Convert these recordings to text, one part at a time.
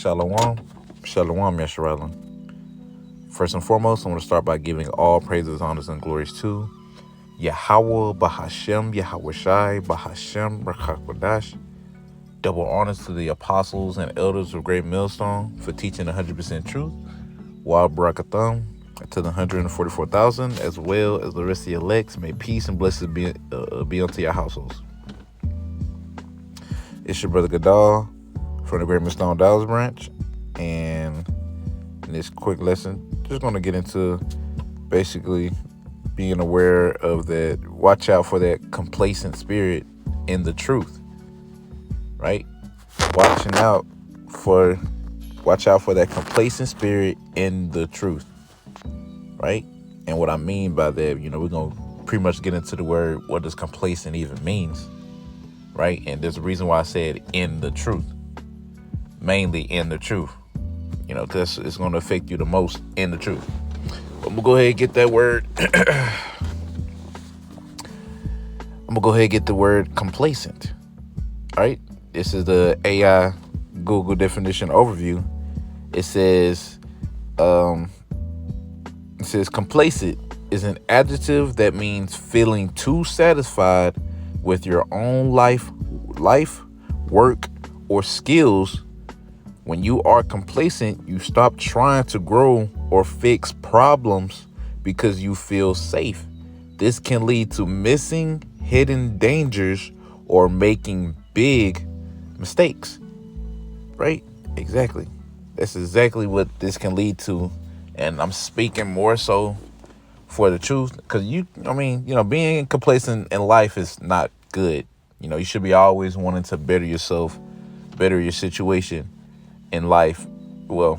Shalom. Shalom, Yesharala. First and foremost, I want to start by giving all praises, honors, and glories to Yahweh, Bahashem, Yahweh Shai, Bahashem, Rakakwadash. Double honors to the apostles and elders of Great Millstone for teaching 100% truth. Wa Barakatham to the 144,000, as well as the rest of the elects. May peace and blessings be unto your households. It's your brother Gadal from the Great Millstone Dallas branch, and in this quick lesson, just going to get into basically being aware of that. Watch out for that complacent spirit in the truth, right? Watch out for that complacent spirit in the truth, right? And what I mean by that, we're going to pretty much get into the word, what does complacent even means, right? And there's a reason why I said in the truth, mainly in the truth, because it's going to affect you the most in the truth. I'm going to go ahead and get that word. I'm going to go ahead and get the word complacent, all right? This is the AI Google definition overview. It says complacent is an adjective that means feeling too satisfied with your own life, work, or skills. When you are complacent, you stop trying to grow or fix problems because you feel safe. This can lead to missing hidden dangers or making big mistakes, right? Exactly. That's exactly what this can lead to. And I'm speaking more so for the truth, because being complacent in life is not good. You should be always wanting to better yourself, better your situation in life. There's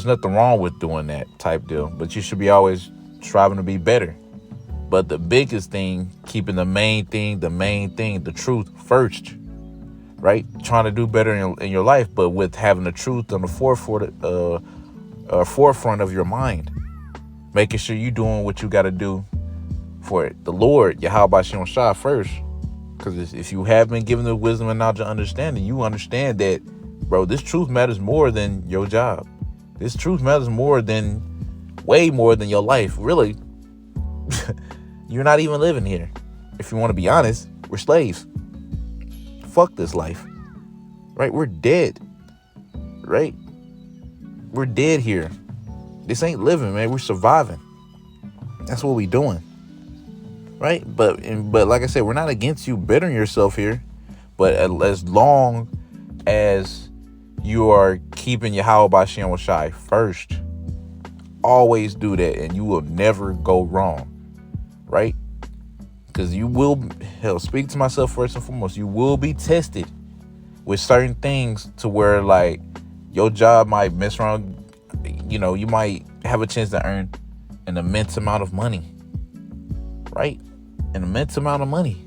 nothing wrong with doing that type deal, but you should be always striving to be better. But the biggest thing, keeping the main thing, the truth first, right? Trying to do better in your life, but with having the truth on the forefront of your mind, making sure you're doing what you got to do for it. The Lord, Yahweh Shem Shai first. Because if you have been given the wisdom and knowledge and understanding, you understand that, bro, this truth matters more than your job. This truth matters way more than your life. Really, you're not even living here. If you want to be honest, we're slaves. Fuck this life, right? We're dead, right? We're dead here. This ain't living, man. We're surviving. That's what we doing. Right, but like I said, we're not against you bettering yourself here, but as long as you are keeping Yahweh B'Shem Shai first, always do that, and you will never go wrong, right? Because you will, speak to myself first and foremost, you will be tested with certain things to where, like, your job might mess around. You might have a chance to earn an immense amount of money, right? An immense amount of money,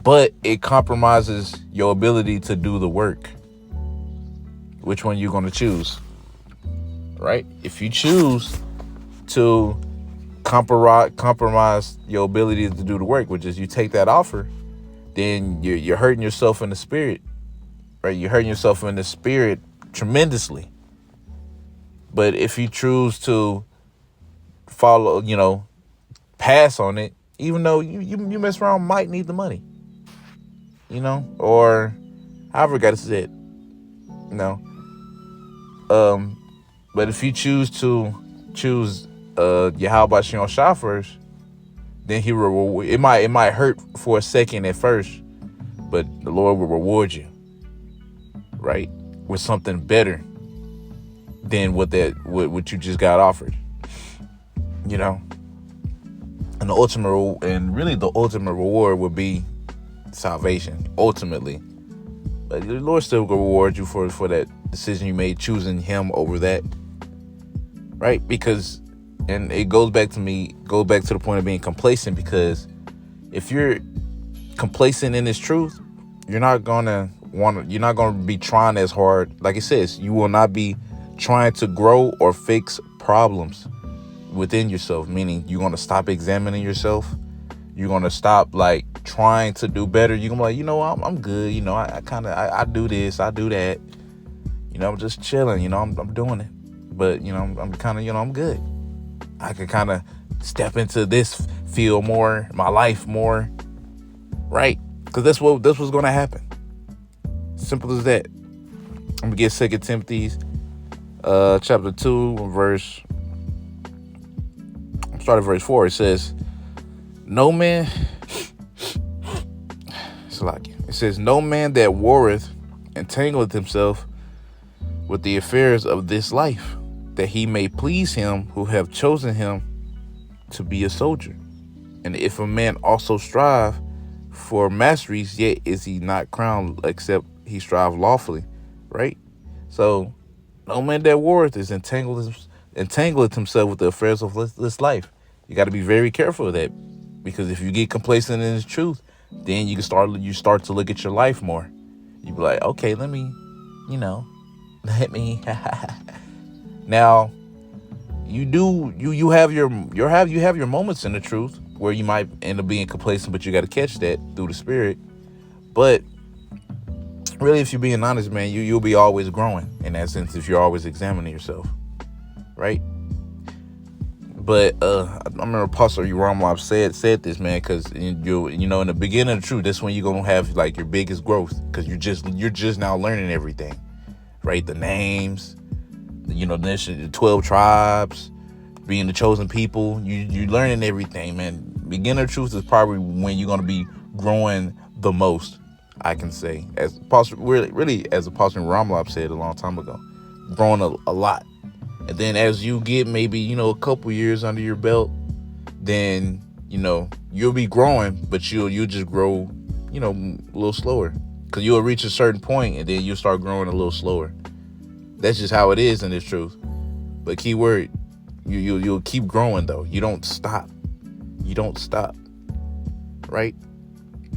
but it compromises your ability to do the work. Which one you going to choose, right? If you choose to compromise your ability to do the work, which is you take that offer, then you're hurting yourself in the spirit, right? You're hurting yourself in the spirit tremendously. But if you choose to follow, pass on it, even though you mess around, might need the money, or however got to say it, but if you choose Yahweh B'Shem Shai first, then he will. It might hurt for a second at first, but the Lord will reward you, right, with something better than what you just got offered, And the ultimate reward would be salvation, ultimately. But the Lord still will reward you for that decision you made, choosing Him over that, right? Because, and it goes back to the point of being complacent. Because if you're complacent in this truth, you're not gonna be trying as hard. Like it says, you will not be trying to grow or fix problems within yourself, meaning you're going to stop examining yourself. You're going to stop like trying to do better. You're going to be like, I'm good. I do this, I do that. I'm just chilling, I'm doing it. But, I'm kind of, I'm good. I can kind of step into this field more, my life more, right? Because that's what's going to happen. Simple as that. I'm going to get 2 Timothy chapter 2, start at verse 4. It says, no man, it says, no man that warreth entangleth himself with the affairs of this life, that he may please him who have chosen him to be a soldier. And if a man also strive for masteries, yet is he not crowned, except he strive lawfully, right? So no man that warreth is entangleth himself with the affairs of this life. You got to be very careful of that, because if you get complacent in the truth, then you start to look at your life more. You be like, okay, let me now you have your moments in the truth where you might end up being complacent, but you got to catch that through the Spirit. But really, if you're being honest, man, you'll be always growing in that sense if you're always examining yourself, right? But I remember Apostle Ramlov said this, man, because in the beginning of the truth, that's when you're gonna have like your biggest growth, because you're just now learning everything, right? The names, the 12 tribes, being the chosen people. You learning everything, man. Beginner truth is probably when you're gonna be growing the most, I can say, as Apostle Ramlov said a long time ago, growing a lot. And then as you get maybe, a couple years under your belt, then, you'll be growing, but you'll just grow, a little slower, because you'll reach a certain point and then you'll start growing a little slower. That's just how it is in this truth. But key word, you'll keep growing though. You don't stop. Right?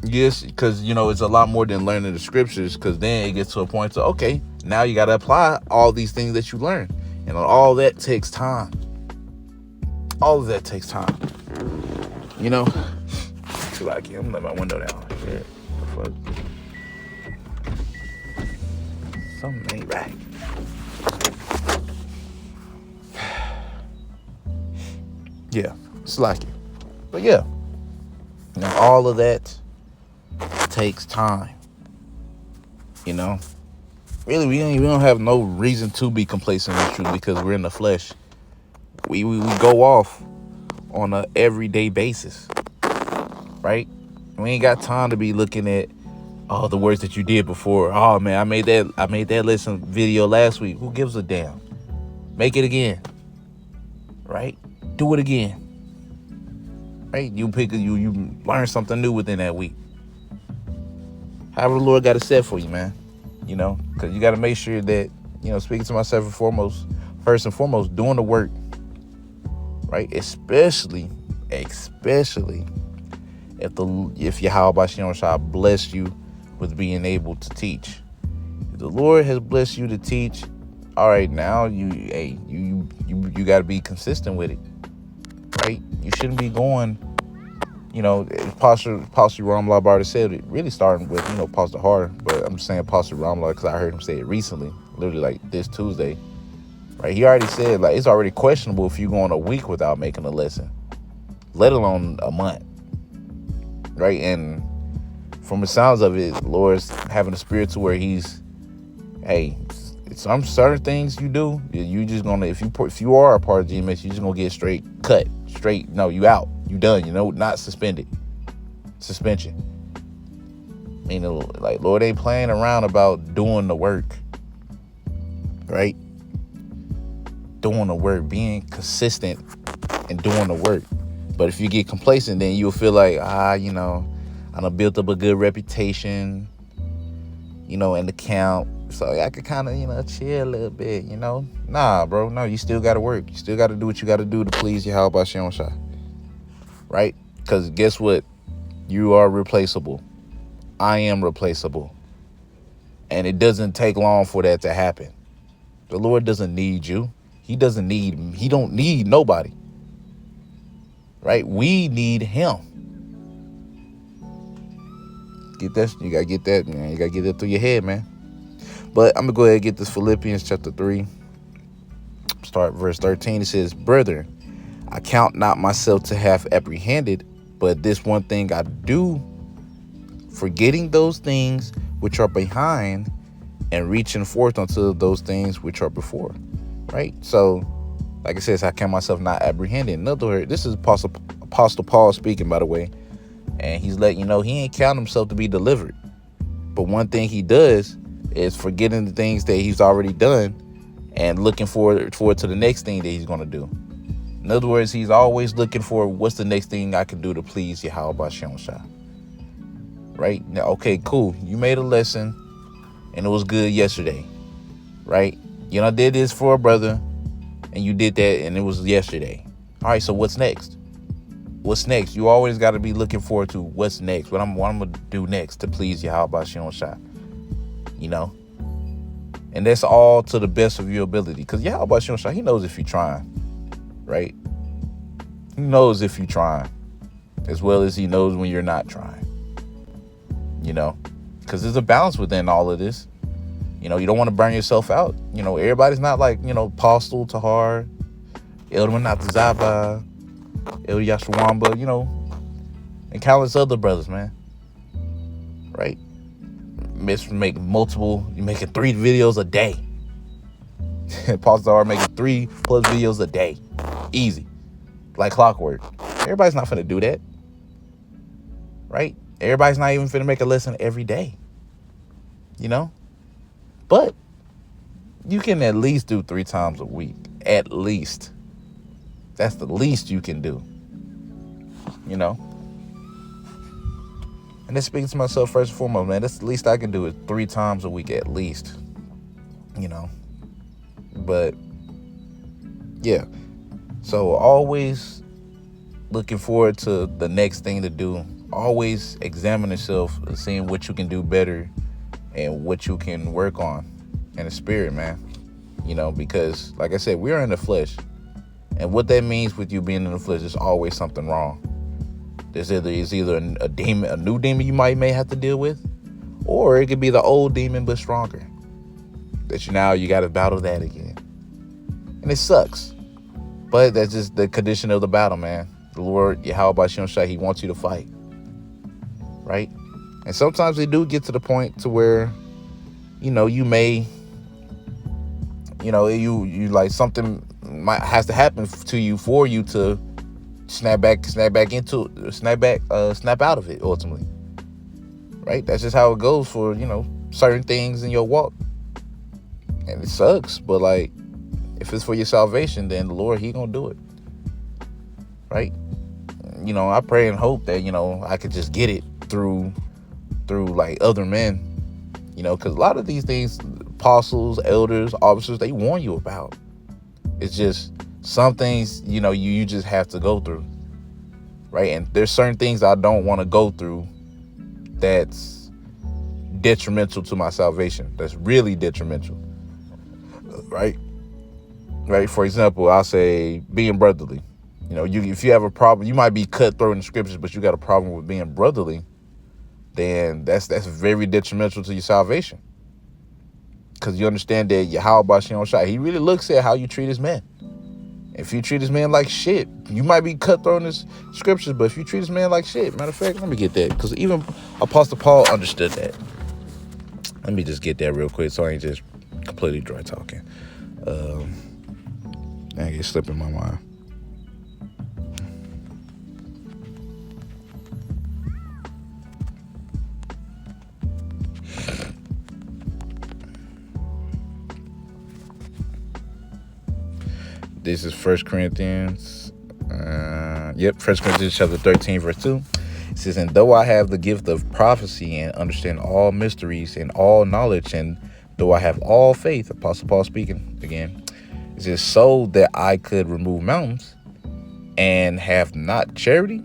Yes, because, it's a lot more than learning the scriptures, because then it gets to a point to, okay, now you got to apply all these things that you learn. And all that takes time. All of that takes time. Too lucky. I'm gonna let my window down. Shit. Fuck. Something ain't right. Yeah, it's lucky. But yeah. Now all of that takes time. Really, we don't have no reason to be complacent in the truth, because we're in the flesh. We go off on a everyday basis, right? We ain't got time to be looking at the words that you did before. Oh man, I made that lesson video last week. Who gives a damn? Make it again, right? Do it again, right? You learn something new within that week. However the Lord got it set for you, man. Because you got to make sure that, speaking to myself first and foremost, doing the work, right? Especially if Yahweh Shai bless you with being able to teach. If the Lord has blessed you to teach, all right, now you got to be consistent with it, right? You shouldn't be going, Pastor Ramlab already said it, really starting with, Pastor Hart, but I'm saying Pastor Ramlab because I heard him say it recently, literally like this Tuesday, right? He already said, like, it's already questionable if you're going a week without making a lesson, let alone a month, right? And from the sounds of it, the Lord's having a spirit to where he's, hey, some certain things you do, you just gonna, if you are a part of GMS, you just gonna get straight, no, you out. You done, not suspended. Suspension. Meaning, like, Lord ain't playing around about doing the work. Right? Doing the work, being consistent and doing the work. But if you get complacent, then you'll feel like, I done built up a good reputation, in the camp. So I could kind of, chill a little bit, Nah, bro. No, you still got to work. You still got to do what you got to do to please Yahweh Shai. Right? Because guess what? You are replaceable. I am replaceable. And it doesn't take long for that to happen. The Lord doesn't need you. He don't need nobody. Right? We need him. Get that. You gotta get that, man. You gotta get that through your head, man. But I'm gonna go ahead and get this Philippians chapter 3. Start verse 13. It says, "Brethren, I count not myself to have apprehended, but this one thing I do, forgetting those things which are behind and reaching forth unto those things which are before." Right? So, like it says, I count myself not apprehended. In other words, this is Apostle Paul speaking, by the way. And he's letting you know he ain't count himself to be delivered. But one thing he does is forgetting the things that he's already done and looking forward to the next thing that he's going to do. In other words, he's always looking for what's the next thing I can do to please Yahweh B'Shem Shah. Right? Now, okay, cool. You made a lesson and it was good yesterday. Right? You know, I did this for a brother and you did that and it was yesterday. All right, so what's next? What's next? You always got to be looking forward to what's next. What I'm going to do next to please Yahweh B'Shem Shah. You know? And that's all to the best of your ability. Because Yahweh B'Shem Shah, he knows if you're trying. Right? He knows if you're trying. As well as he knows when you're not trying. You know? Because there's a balance within all of this. You know, you don't want to burn yourself out. You know, everybody's not like, you know, Apostle Tahar, Elder Manat Zaba, Elder Yashwamba, you know, and countless other brothers, man. Right? You're making 3 videos a day. Apostle Tahar making 3+ videos a day. Easy. Like clockwork. Everybody's not finna do that. Right? Everybody's not even finna make a lesson every day. You know? But you can at least do 3 times a week. At least. That's the least you can do. You know? And that's speaking to myself first and foremost, man. That's the least I can do is 3 times a week at least. You know? But, yeah. So always looking forward to the next thing to do. Always examine yourself, seeing what you can do better and what you can work on in the spirit, man. You know, because like I said, we are in the flesh. And what that means with you being in the flesh is always something wrong. It's either a demon, a new demon you may have to deal with, or it could be the old demon but stronger. That you got to battle that again. And it sucks. But that's just the condition of the battle, man. The Lord, Yahweh B'Shem Shai, he wants you to fight. Right? And sometimes they do get to the point to where, you know, you may, you know, you like something has to happen to you for you to snap out of it ultimately. Right? That's just how it goes for, you know, certain things in your walk. And it sucks, but like, if it's for your salvation, then the Lord, he gonna do it. Right? You know, I pray and hope that, you know, I could just get it through like other men, you know, because a lot of these things, apostles, elders, officers, they warn you about. It's just some things, you know, you just have to go through. Right? And there's certain things I don't want to go through that's detrimental to my salvation. That's really detrimental. Right? Right? For example, I'll say being brotherly. You know, if you have a problem, you might be cutthroat in the scriptures, but you got a problem with being brotherly, then that's very detrimental to your salvation. Because you understand that Yahweh B'Shem Shai, he really looks at how you treat his men. If you treat his man like shit, you might be cutthroat in his scriptures, but if you treat his man like shit, matter of fact, let me get that. Because even Apostle Paul understood that. Let me just get that real quick so I ain't just completely dry talking. I get slipping my mind. This is 1 Corinthians. 1 Corinthians chapter 13, verse 2. It says, "And though I have the gift of prophecy and understand all mysteries and all knowledge, and though I have all faith," Apostle Paul speaking again, it says, "so that I could remove mountains and have not charity,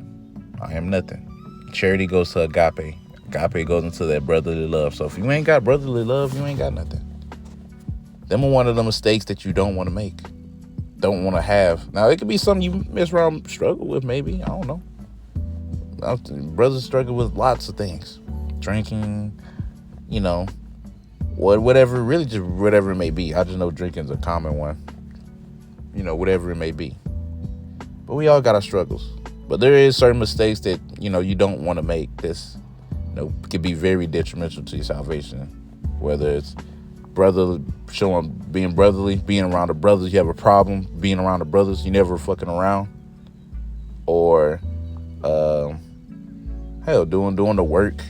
I am nothing." Charity goes to agape. Agape goes into that brotherly love. So if you ain't got brotherly love, you ain't got nothing. Them are one of the mistakes that you don't want to make. Don't want to have. Now, it could be something you mess around, struggle with, maybe. I don't know. Brothers struggle with lots of things. drinking, you know, whatever, really just whatever it may be. I just know drinking's a common one, whatever it may be. But we all got our struggles. But there is certain mistakes that, you don't want to make this, could be very detrimental to your salvation. Whether it's being brotherly, being around the brothers, you have a problem being around the brothers, you never fucking around. Or, hell, doing the work.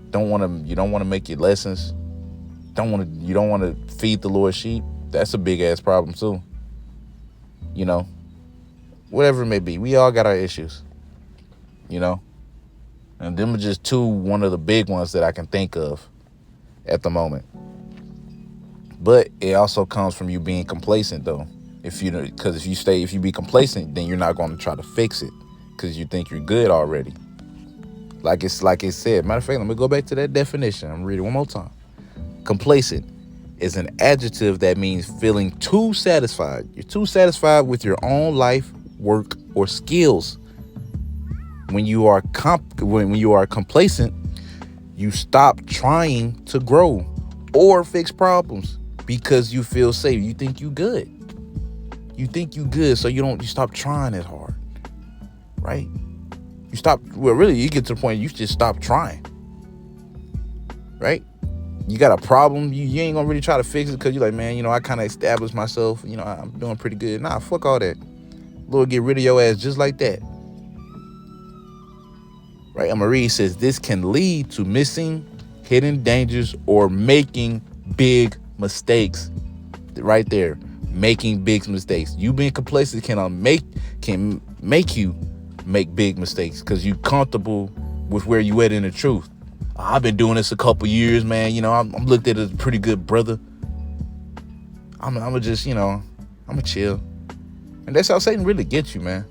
You don't want to make your lessons. You don't want to feed the Lord's sheep. That's a big ass problem too. Whatever it may be, we all got our issues. And them are just one of the big ones that I can think of at the moment. But it also comes from you being complacent, though. Because if you be complacent, then you're not going to try to fix it because you think you're good already. Like it said. Matter of fact, let me go back to that definition. I'm gonna read it one more time. Complacent is an adjective that means feeling too satisfied. You're too satisfied with your own life, work, or skills. When you are complacent, you stop trying to grow or fix problems because you feel safe. You think you good. So you stop trying as hard, right? You get to the point you just stop trying, right? You got a problem, you ain't gonna really try to fix it because you're like, man, I kind of established myself, I'm doing pretty good. Nah, fuck all that. Lord, get rid of your ass just like that. Right? Marie says this can lead to missing hidden dangers or making big mistakes. Right there, making big mistakes. You being complacent can make you make big mistakes because you comfortable with where you at in the truth. I've been doing this a couple years, man. I'm looked at as a pretty good brother. I'm a chill. And that's how Satan really gets you, man.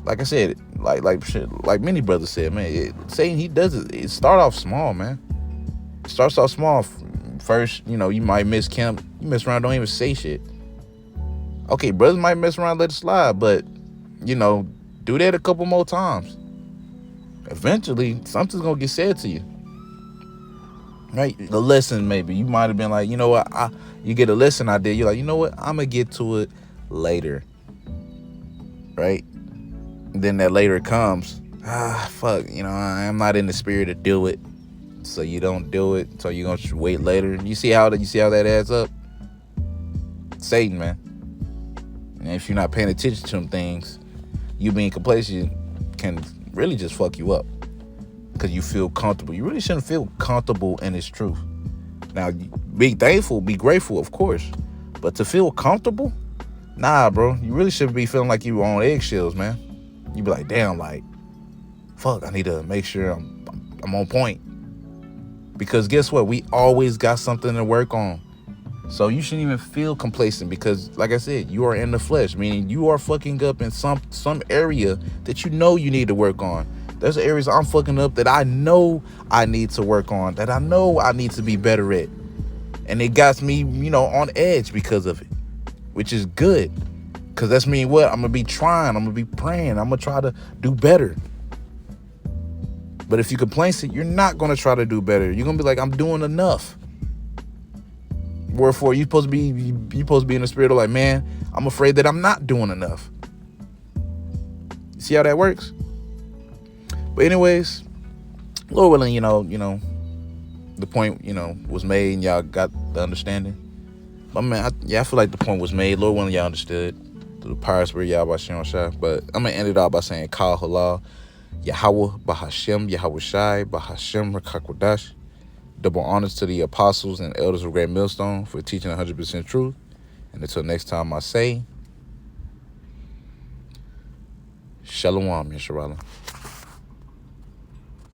Like I said, like many brothers said, man, Satan, he does it. It start off small, man. It starts off small. First, you might miss camp. You mess around, don't even say shit. Okay, brothers might mess around, let it slide, but, do that a couple more times. Eventually, something's going to get said to you. Right? The lesson, maybe. You might have been like, what? You get a lesson idea. You're like, you know what? I'm going to get to it later. Right? And then that later comes. Fuck. I'm not in the spirit to do it. So you don't do it. So you're going to wait later. You see how that adds up? Satan, man. And if you're not paying attention to them things, you being complacent can really just fuck you up because you feel comfortable. You really shouldn't feel comfortable in His truth. Now, be thankful, be grateful, of course, but to feel comfortable, nah, bro. You really shouldn't be feeling like you were on eggshells, man. You be like, damn, fuck. I need to make sure I'm on point because guess what? We always got something to work on. So you shouldn't even feel complacent because, like I said, you are in the flesh, meaning you are fucking up in some area that you need to work on. There's areas I'm fucking up that I know I need to work on, that I know I need to be better at. And it got me, on edge because of it, which is good. Because that's mean what? I'm going to be trying. I'm going to be praying. I'm going to try to do better. But if you complacent, you're not going to try to do better. You're going to be like, I'm doing enough. Wherefore, you're supposed to be in the spirit of like, man, I'm afraid that I'm not doing enough. See how that works? But anyways, Lord willing, the point, was made and y'all got the understanding. But man, I feel like the point was made. Lord willing, y'all understood through the power of spirit, y'all by Shem Shai. But I'm going to end it off by saying, Kal Halal, Yahweh Bahashem, Yahweh Shai, Bahashem Rakakwadash. Double honors to the apostles and elders of Great Millstone for teaching 100% truth. And until next time, I say, Shalom, Yesharala.